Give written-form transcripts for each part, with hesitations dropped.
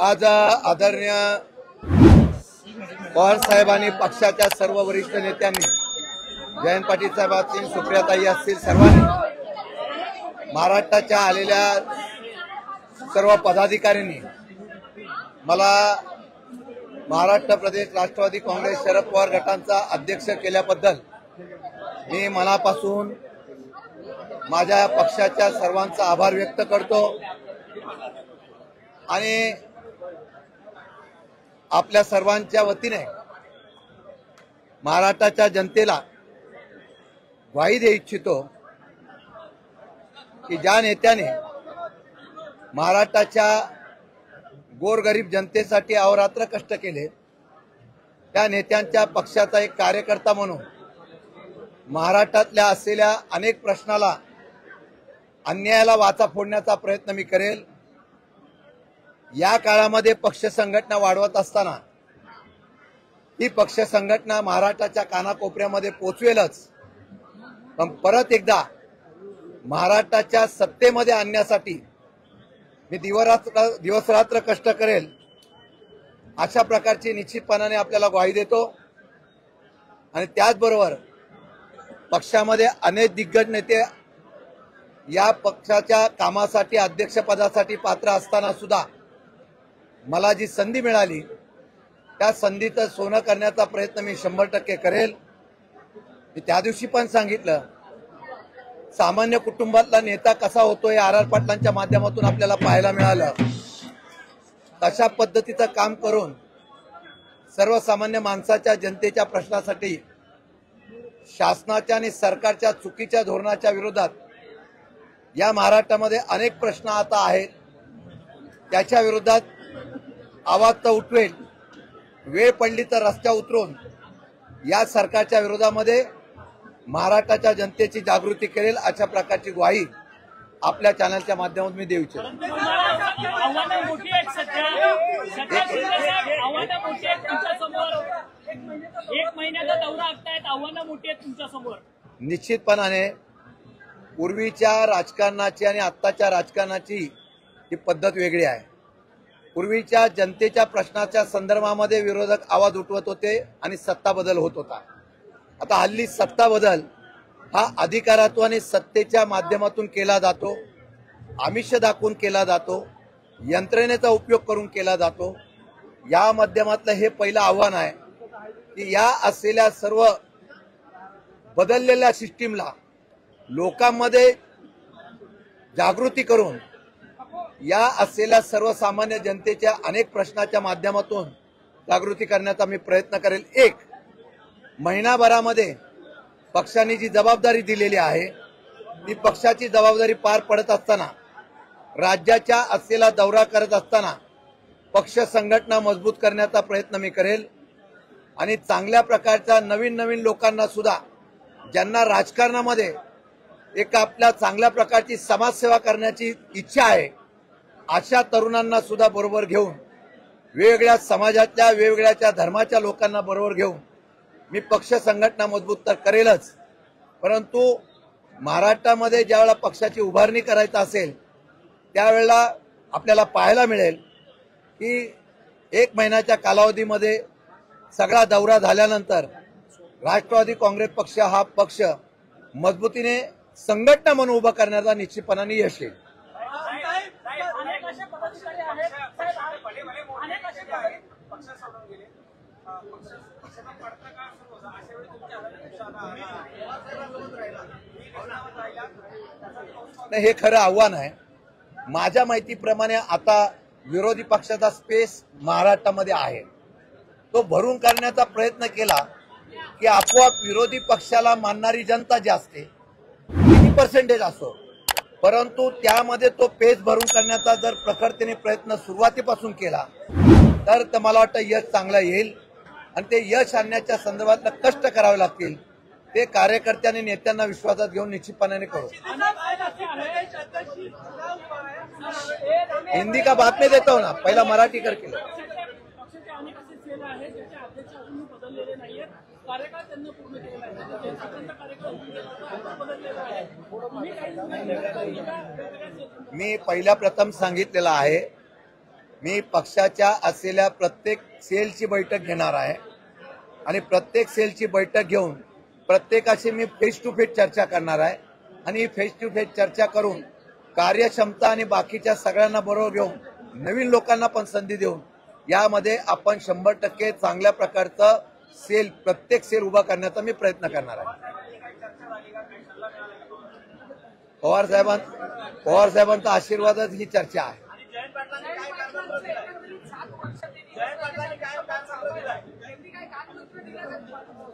आज आदरणीय पवार साहेबांनी पक्षाच्या सर्व वरिष्ठ नेत्यांनी जयंत पाटील साहेब असतील, सुप्रियाताई असतील, सर्वांनी महाराष्ट्राच्या आलेल्या सर्व पदाधिकाऱ्यांनी मला महाराष्ट्र प्रदेश राष्ट्रवादी काँग्रेस शरद पवार गटांचा अध्यक्ष केल्याबद्दल मी मनापासून माझ्या पक्षाच्या सर्वांचा आभार व्यक्त करतो आणि आपल्या सर्वांच्या वतीने महाराष्ट्राच्या जनतेला ग्वाही देऊ इच्छितो की ज्या नेत्याने महाराष्ट्राच्या गोरगरीब जनतेसाठी अहोरात्र कष्ट केले, त्या नेत्यांच्या पक्षाचा एक कार्यकर्ता म्हणून महाराष्ट्रातल्या असलेल्या अनेक प्रश्नाला, अन्यायाला वाचा फोडण्याचा प्रयत्न मी करेल। या काळामध्ये पक्ष संघटना वाढवत असताना ही पक्ष संघटना महाराष्ट्राच्या कानाकोपऱ्यामध्ये पोहोचवेलच, पण परत एकदा महाराष्ट्राच्या सत्तेमध्ये आणण्यासाठी मी दिवसरात्र कष्ट करेल, अशा प्रकारची निश्चितपणाने आपल्याला ग्वाही देतो। आणि त्याचबरोबर पक्षामध्ये अनेक दिग्गज नेते या पक्षाच्या कामासाठी, अध्यक्षपदासाठी पात्र असताना सुद्धा मला जी संधी मिळाली त्या संधीचं सोनं करण्याचा प्रयत्न मी 100% करेल। मी त्या दिवशी पण सांगितलं, सामान्य कुटुंबातला नेता कसा होतो हे आर पाटलांच्या माध्यमातून आपल्याला पाहायला मिळालं। तशा पद्धतीचं काम करून सर्वसामान्य माणसाच्या, जनतेच्या प्रश्नासाठी, शासनाच्या आणि सरकारच्या चुकीच्या धोरणाच्या विरोधात या महाराष्ट्रामध्ये अनेक प्रश्न आता आहेत, त्याच्या विरोधात आवाज तर उठवेल, वेळ पडली तर रस्त्यावर उतरून या सरकारच्या विरोधामध्ये महाराष्ट्राच्या जनतेची जागृती करेल, अशा प्रकारची ग्वाही आपल्या चॅनलच्या माध्यमातून मी देऊ इच्छितो। निश्चितपणाने पूर्वीच्या राजकारणाची आणि आत्ताच्या राजकारणाची ही पद्धत वेगळी आहे। पूर्वीच्या जनतेच्या प्रश्नाच्या संदर्भामध्ये विरोधक आवाज उठवत होते आणि सत्ता बदल होत होता। आता हल्ली सत्ता बदल हा अधिकारात्व आणि सत्तेच्या माध्यमातून केला जातो, आमिष दाखवून केला जातो, यंत्रणेचा उपयोग करून केला जातो। या माध्यमातलं हे पहिलं आव्हान आहे की या असलेल्या सर्व बदललेल्या सिस्टीमला लोकांमध्ये जागृती करून या असलेल्या सर्वसामान्य जनतेच्या अनेक प्रश्नाच्या माध्यमातून जागृती करण्याचा मी प्रयत्न करेल। एक महिनाभरामध्ये पक्षाने जी जबाबदारी दिलेली आहे ती पक्षाची जबाबदारी पार पडत असताना, राज्याच्या असलेला दौरा करत असताना पक्ष संघटना मजबूत करण्याचा प्रयत्न मी करेल आणि चांगल्या प्रकारच्या नवीन लोकांना सुद्धा, ज्यांना राजकारणामध्ये एक आपल्या चांगल्या प्रकारची समाजसेवा करण्याची इच्छा आहे, अशा तरुणांना सुद्धा बरोबर घेऊन, वेगवेगळ्या समाजातल्या, वेगवेगळ्या धर्माच्या लोकांना बरोबर घेऊन मी पक्ष संघटना मजबूत तर करेलच, परंतु महाराष्ट्रामध्ये ज्यावेळेला पक्षाची उभारणी करायची असेल त्यावेळेला आपल्याला पाहायला मिळेल की 1 महिन्याच्या कालावधीमध्ये सगळा दौरा झाल्यानंतर राष्ट्रवादी काँग्रेस पक्ष हा पक्ष मजबूतीने संघटना म्हणून उभा करण्याचा निश्चितपणाने यश येईल। हे खरं आव्हान आहे। माझ्या माहितीप्रमाणे आता विरोधी पक्षाचा स्पेस महाराष्ट्रामध्ये आहे, तो भरून काढण्याचा प्रयत्न केला की आपोआप विरोधी पक्षाला मानणारी जनता जी असते, किती पर्सेंटेज असो, परंतु त्यामध्ये तो पेच भरून करण्याचा जर प्रखरतेने प्रयत्न सुरुवातीपासून केला तर मला वाटतं यश चांगलं येईल आणि ते यश आणण्याच्या संदर्भात कष्ट करावे लागतील, ते कार्यकर्त्यांनी, नेत्यांना विश्वासात घेऊन निश्चितपणाने करू। हिंदी का बात में देता हूं ना, पहिला मराठी करके कार्यकाळ त्यांना पूर्ण केलेला आहे. कार्यकाळ होऊन गेला होता, बदललेला आहे. मी पहिल्या प्रथम सांगितलेलं आहे, मी पक्षाच्या असलेल्या प्रत्येक सेलची बैठक घेणार आहे आणि प्रत्येक सेलची बैठक घेऊन प्रत्येकाशी मी फेस टू फेस चर्चा करणार आहे आणि फेस टू फेस चर्चा करून कार्यक्षमता आणि बाकीच्या सगळ्यांना बरोबर घेऊन नवीन लोकांना पण संधी देऊन यामध्ये आपण 100% चांगल्या प्रकारचं सेल प्रत्येक सेल उभा करण्याचा मी प्रयत्न करणार आहे. पवार साहेबांचा आशीर्वादच ही चर्चा आहे.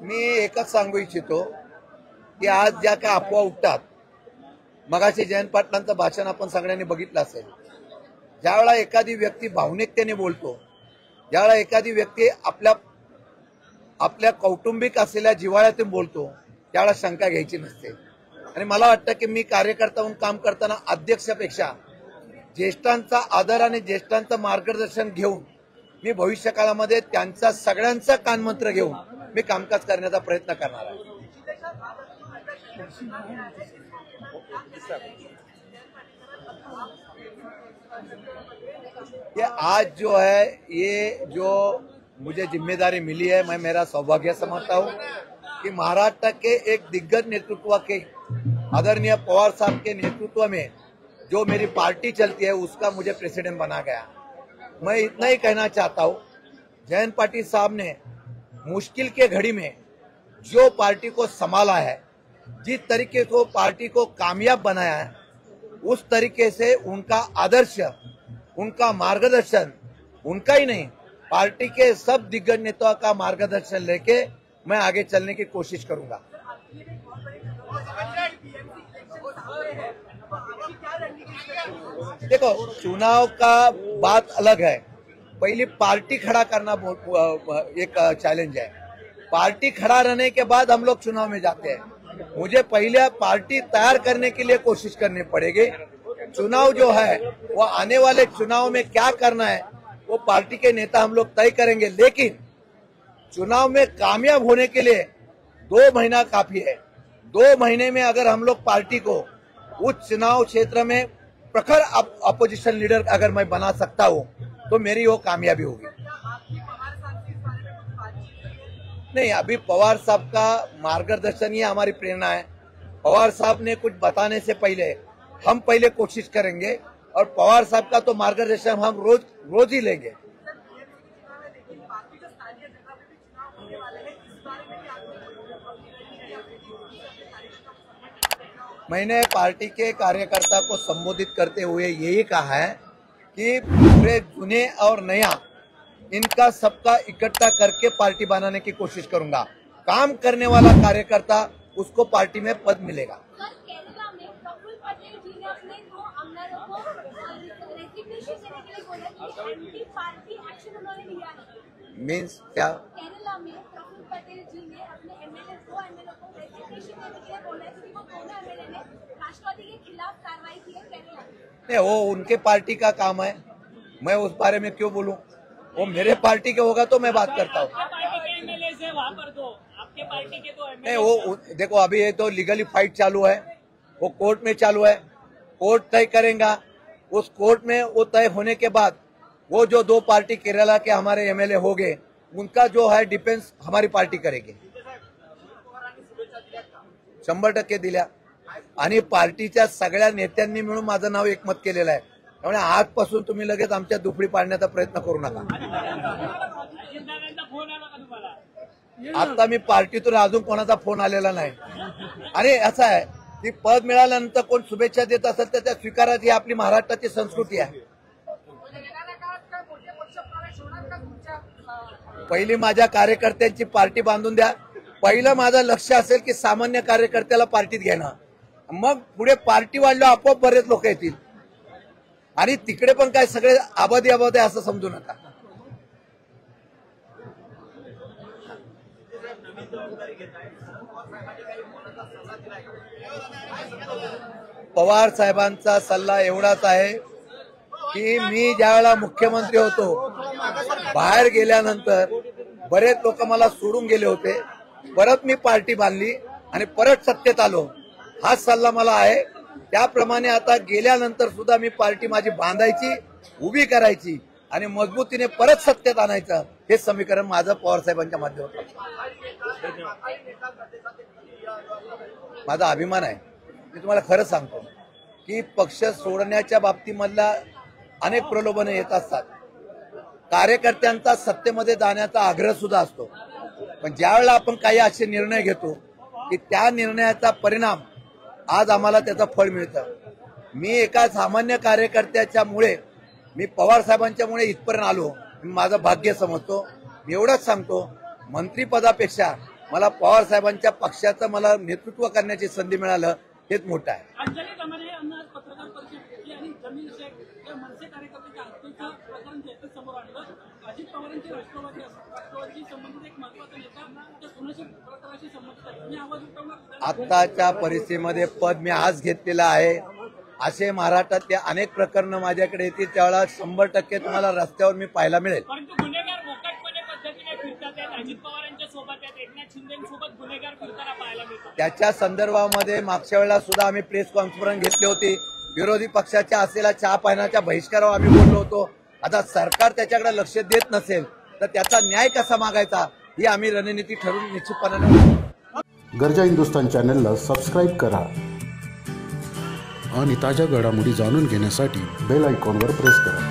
मी एकच सांगू इच्छितो की आज ज्या काय अफवा उठतात, मगाशी जयंत पाटलांचं भाषण आपण सगळ्यांनी बघितलं असेल. ज्यावेळा एखादी व्यक्ती भावनिकतेने बोलतो, ज्यावेळा एखादी व्यक्ती आपल्या कौटुंबिक असलेल्या जिव्हाळ्यातून बोलतो, त्यावेळा शंका घ्यायची नसते. आणि मला वाटतं की मी कार्यकर्ता म्हणून काम करताना अध्यक्षापेक्षा ज्येष्ठांचा आदर आणि ज्येष्ठांचं मार्गदर्शन घेऊन मी भविष्यकाळामध्ये त्यांचा सगळ्यांचा कानमंत्र घेऊन मी कामकाज करण्याचा प्रयत्न करणार आहे. ये आज जो है, ये जो मुझे जिम्मेदारी मिली है, मैं मेरा सौभाग्य समझता हूँ कि महाराष्ट्र के एक दिग्गज नेतृत्व के आदरणीय पवार साहब के नेतृत्व में जो मेरी पार्टी चलती है उसका मुझे प्रेसिडेंट बना गया. मैं इतना ही कहना चाहता हूँ, जयंत पाटिल साहब ने मुश्किल के घड़ी में जो पार्टी को संभाला है, जिस तरीके से पार्टी को कामयाब बनाया है, उस तरीके से उनका आदर्श, उनका मार्गदर्शन, उनका ही नहीं पार्टी के सब दिग्गज नेताओं का मार्गदर्शन लेके मैं आगे चलने की कोशिश करूंगा. देखो, चुनाव का बात अलग है. पहली पार्टी खड़ा करना एक चैलेंज है. पार्टी खड़ा रहने के बाद हम लोग चुनाव में जाते हैं. मुझे पहले पार्टी तैयार करने के लिए कोशिश करनी पड़ेगी. चुनाव जो है वो आने वाले चुनाव में क्या करना है वो पार्टी के नेता हम लोग तय करेंगे. लेकिन चुनाव में कामयाब होने के लिए 2 महीना काफी है. 2 महीने में अगर हम लोग पार्टी को उस चुनाव क्षेत्र में प्रखर अपोजिशन लीडर अगर मैं बना सकता हूँ तो मेरी वो कामयाबी होगी. नहीं, अभी पवार साहब का मार्गदर्शन ही हमारी प्रेरणा है. पवार साहब ने कुछ बताने से पहले हम पहले कोशिश करेंगे और पवार साहब का तो मार्गदर्शन हम रोज ही लेंगे. मैंने पार्टी के कार्यकर्ता को संबोधित करते हुए यही कहा है कि पूरे जुने और नया इनका सबका इकट्ठा करके पार्टी बनाने की कोशिश करूंगा. काम करने वाला कार्यकर्ता उसको पार्टी में पद मिलेगा. मीन्स क्या? केरला में प्रफुल्ल पटेल जी ने अपने एमएलए को रेजिग्नेशन देने के लिए बोला है कि वो दोनों एमएलए ने राष्ट्रवादी के खिलाफ कार्रवाई की है केरला में. नहीं, वो उनके पार्टी का काम है. मैं उस बारे में क्यों बोलूं? वो मेरे पार्टी के होगा तो मैं बात करता हूँ. नहीं, वो देखो, अभी ये तो लीगली फाइट चालू है, वो कोर्ट में चालू है. कोर्ट तय करेगा. उस कोर्ट में वो तय होने के बाद वो जो 2 पार्टी केरला के हमारे एमएलए हो गए उनका जो है डिफेन्स हमारी पार्टी करेगी. 100% दिल्या. आणि पार्टीच्या सगळ्या नेत्यांनी मिळून माझं नाव एकमत केलेलं आहे. त्यामुळे आजपासून तुम्ही लगेच आमच्या दुफडी पाडण्याचा प्रयत्न करू नका. आता मी पार्टीतून अजून कोणाचा फोन आलेला नाही. आणि असं आहे की पद मिळाल्यानंतर कोण शुभेच्छा देत असेल तर त्या स्वीकाराची आपली महाराष्ट्राची संस्कृती आहे. पहिली माझ्या कार्यकर्त्यांची पार्टी बांधून द्या. पहिलं माझं लक्ष असेल की सामान्य कार्यकर्त्याला पार्टीत घेणं. मग पुढे पार्टी वाढल्यावर आपोआप बरेच लोक येतील. आणि तिकडे पण काय सगळे आबादी असं समजू नका. पवार साहेबांचा सल्ला एवढाच आहे की मी ज्यावेळेला मुख्यमंत्री होतो, बाहेर गेल्यानंतर बरेच लोक मला सोडून गेले होते. परत मी पार्टी बांधली आणि परत सत्तेत आलो. हाच सल्ला मला आहे. त्याप्रमाणे आता गेल्यानंतर सुद्धा मी पार्टी माझी बांधायची, उभी करायची आणि मजबूतीने परत सत्तेत आणायचं, हे समीकरण माझं पवारसाहेबांच्या माध्यमातून. माझा अभिमान आहे. मी तुम्हाला खरं सांगतो की पक्ष सोडण्याच्या बाबतीमधला अनेक प्रलोभनं येत असतात. कार्यकर्त्यांचा सत्तेमध्ये जाण्याचा आग्रह सुद्धा असतो. पण ज्यावेळेला आपण काही असे निर्णय घेतो की त्या निर्णयाचा परिणाम आज आम्हाला त्याचं फळ मिळतं. मी एका सामान्य कार्यकर्त्याच्यामुळे, मी पवार साहेबांच्यामुळे इथपर्यंत आलो. मी माझं भाग्य समजतो. मी एवढंच सांगतो, मंत्रिपदापेक्षा मला पवार साहेबांच्या पक्षाचं मला नेतृत्व करण्याची संधी मिळालं हेच मोठं आहे. अंजली दमाने यांना आज पत्रकार परिषद घेतली आणि जमीन शेख या मनसे कार्यकर्त्याच्या हत्येचं प्रकरण जे आहे समोर आणलं. अजित पवारांची राष्ट्रवादी संबंधित एक महत्वाचा नेता त्या कुणाशी प्रकाराशी संबंधित आहे. मी आवाज उठवणार. आताच्या परिस्थितीमध्ये पद मी आज घेतलेलं आहे. असे महाराष्ट्रातले अनेक प्रकरणं माझ्याकडे येतील, त्यावेळेला 100% तुम्हाला रस्त्यावर मी पाहायला मिळेल. परंतु गुन्हेगार मोकाटपणे पद्धतीने फिरतात आहेत. अजित पवारांच्या सोबत आहेत, एकनाथ शिंदेसोबत गुन्हेगार फिरताना पाहायला मिळतात. त्याच्या संदर्भामध्ये मागच्या वेळेला सुद्धा आम्ही प्रेस कॉन्फरन्स घेतली होती. विरोधी पक्षाच्या असलेल्या चहा पाण्याच्या बहिष्कारावर आम्ही बोललो होतो. आता सरकार त्याच्याकडे लक्ष देत नसेल तर त्याचा न्याय कसा मागायचा ही आम्ही रणनीती ठरवून निश्चितपणे. गर्जा हिंदुस्तान चॅनलला सबस्क्राईब करा आणि ताज्या घडामोडी जाणून घेण्यासाठी बेल आयकॉनवर प्रेस करा.